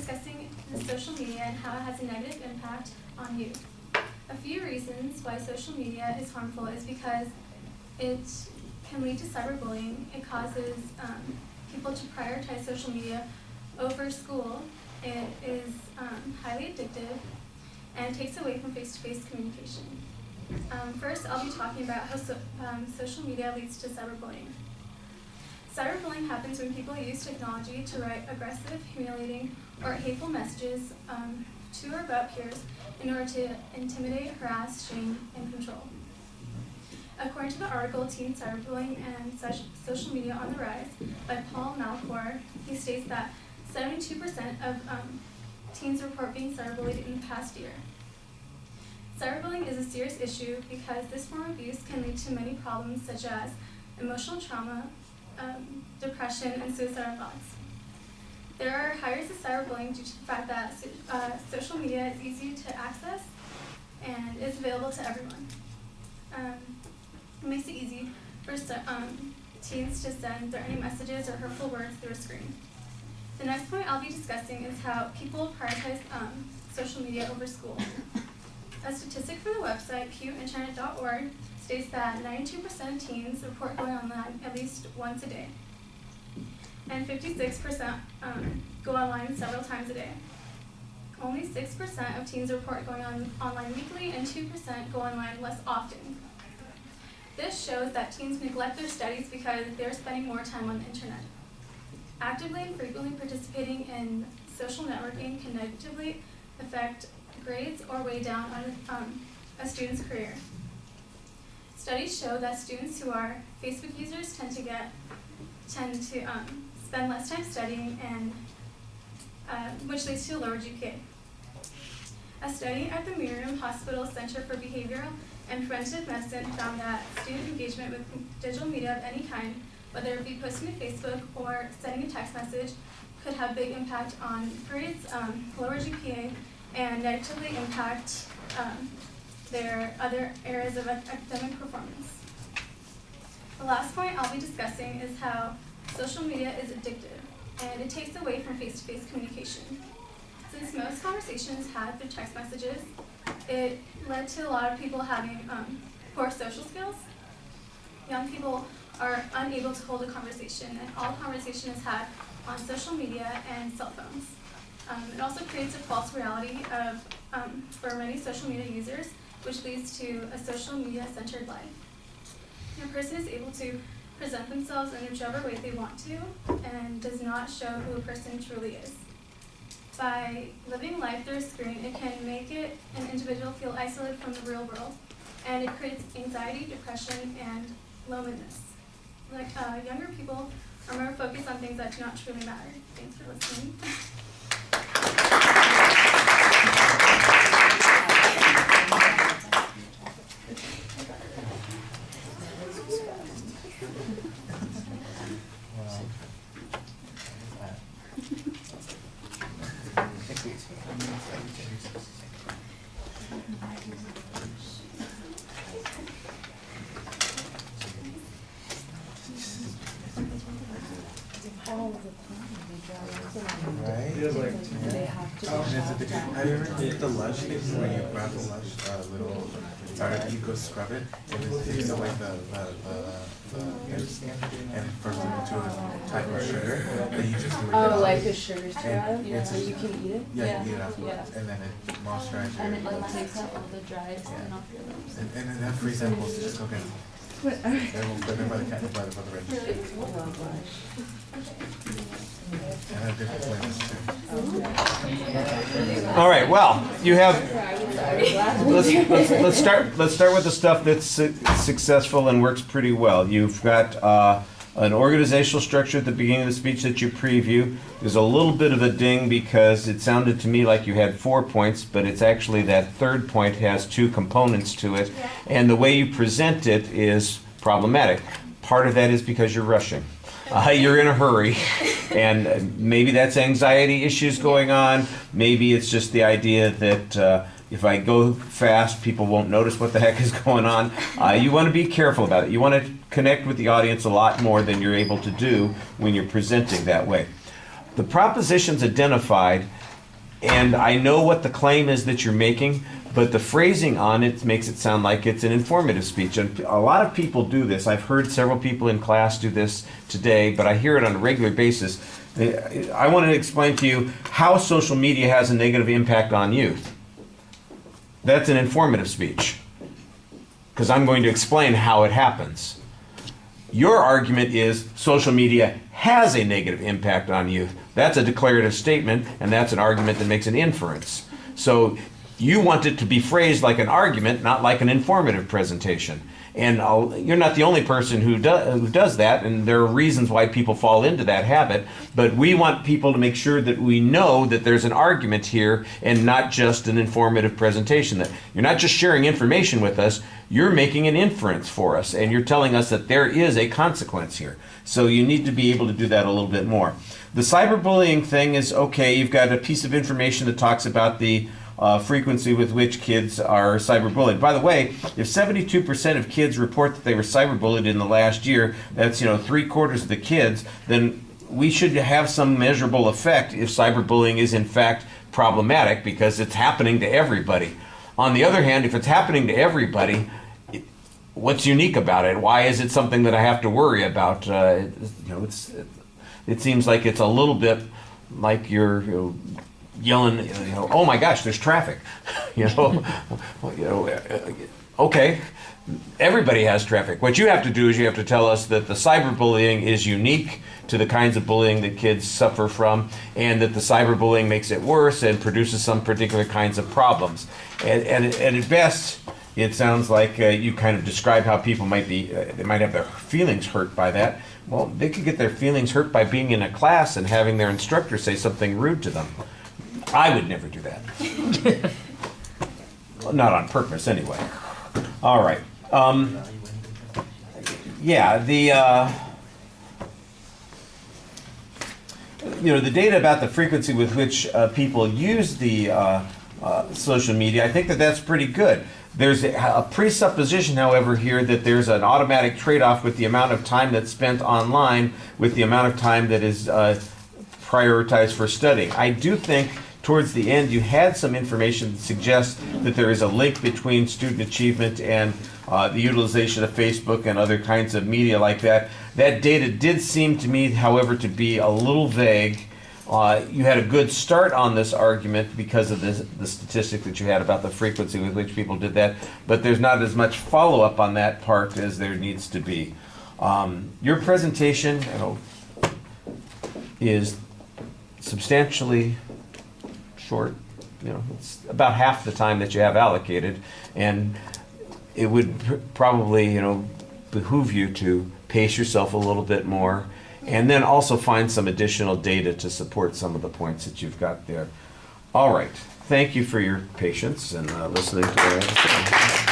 discussing the social media and how it has a negative impact on youth. A few reasons why social media is harmful is because it can lead to cyberbullying. It causes people to prioritize social media over school. It is highly addictive and takes away from face-to-face communication. First, I'll be talking about how social media leads to cyberbullying. Cyberbullying happens when people use technology to write aggressive, humiliating, or hateful messages to or about peers in order to intimidate, harass, shame, and control. According to the article Teen Cyberbullying and Social Media on the Rise by Paul Malcor, he states that 72% of teens report being cyberbullied in the past year. Cyberbullying is a serious issue because this form of abuse can lead to many problems such as emotional trauma, depression, and suicidal thoughts. There are higher rates of cyberbullying due to the fact that social media is easy to access and is available to everyone. It makes it easy for teens to send threatening messages or hurtful words through a screen. The next point I'll be discussing is how people prioritize social media over school. A statistic from the website pewinternet.org states that 92% of teens report going online at least once a day, and 56% go online several times a day. Only 6% of teens report going online weekly, and 2% go online less often. This shows that teens neglect their studies because they're spending more time on the internet. Actively and frequently participating in social networking can negatively affect grades or weigh down on a student's career. Studies show that students who are Facebook users tend to spend less time studying, and which leads to a lower GPA. A study at the Miriam Hospital Center for Behavioral and Preventive Medicine found that student engagement with digital media of any kind, whether it be posting to Facebook or sending a text message, could have big impact on grades, lower GPA, and negatively impact their other areas of academic performance. The last point I'll be discussing is how social media is addictive, and it takes away from face-to-face communication. Since most conversations had through text messages, it led to a lot of people having poor social skills. Young people are unable to hold a conversation, and all conversation is had on social media and cell phones. It also creates a false reality for many social media users, which leads to a social media-centered life. A person is able to present themselves in whichever way they want to and does not show who a person truly is. By living life through a screen, it can make an individual feel isolated from the real world, and it creates anxiety, depression, and loneliness. Younger people are more focused on things that do not truly matter. Thanks for listening. Have you ever did the lush thing when you grab the lush little tart, you go scrub it, and it takes away the and first into a type of sugar that you just like the sugar scrub? Yeah. So you can eat it? Yeah, you eat it afterwards, and then it moisturizes your And it like takes out all the dry skin off your lips. and then that free samples, just go get them. They're by the register. And I have different flavors too. All right. Well, you have. Let's start with the stuff that's successful and works pretty well. You've got an organizational structure at the beginning of the speech that you preview. There's a little bit of a ding because it sounded to me like you had 4 points, but it's actually that third point has 2 components to it, and the way you present it is problematic. Part of that is because you're rushing. You're in a hurry, and maybe that's anxiety issues going on. Maybe it's just the idea that if I go fast, people won't notice what the heck is going on. You want to be careful about it. You want to connect with the audience a lot more than you're able to do when you're presenting that way. The propositions identified And I know what the claim is that you're making, but the phrasing on it makes it sound like it's an informative speech. And a lot of people do this. I've heard several people in class do this today, but I hear it on a regular basis. I want to explain to you how social media has a negative impact on youth. That's an informative speech, because I'm going to explain how it happens. Your argument is social media has a negative impact on youth. That's a declarative statement, and that's an argument that makes an inference. So you want it to be phrased like an argument, not like an informative presentation. And you're not the only person who does that, and there are reasons why people fall into that habit, but we want people to make sure that we know that there's an argument here and not just an informative presentation. That you're not just sharing information with us, you're making an inference for us, and you're telling us that there is a consequence here. So you need to be able to do that a little bit more. The cyberbullying thing is okay. You've got a piece of information that talks about the frequency with which kids are cyberbullied. By the way, if 72% of kids report that they were cyberbullied in the last year, that's 3/4 of the kids, then we should have some measurable effect if cyberbullying is in fact problematic, because it's happening to everybody. On the other hand, if it's happening to everybody, what's unique about it? Why is it something that I have to worry about? It seems like it's a little bit like you're yelling, oh my gosh, there's traffic. Okay, everybody has traffic. What you have to do is you have to tell us that the cyberbullying is unique to the kinds of bullying that kids suffer from, and that the cyberbullying makes it worse and produces some particular kinds of problems. And at best, it sounds like you kind of describe how people might be, they might have their feelings hurt by that. Well, they could get their feelings hurt by being in a class and having their instructor say something rude to them. I would never do that. Well, not on purpose, anyway. All right. The data about the frequency with which people use the social media, I think that that's pretty good. There's a presupposition, however, here that there's an automatic trade-off with the amount of time that's spent online with the amount of time that is prioritized for studying. I do think towards the end you had some information that suggests that there is a link between student achievement and the utilization of Facebook and other kinds of media like that. That data did seem to me, however, to be a little vague. You had a good start on this argument because of the statistic that you had about the frequency with which people did that, but there's not as much follow-up on that part as there needs to be. Your presentation is substantially short. It's about half the time that you have allocated, and it would probably behoove you to pace yourself a little bit more, and then also find some additional data to support some of the points that you've got there. All right. Thank you for your patience and listening to what I have to say.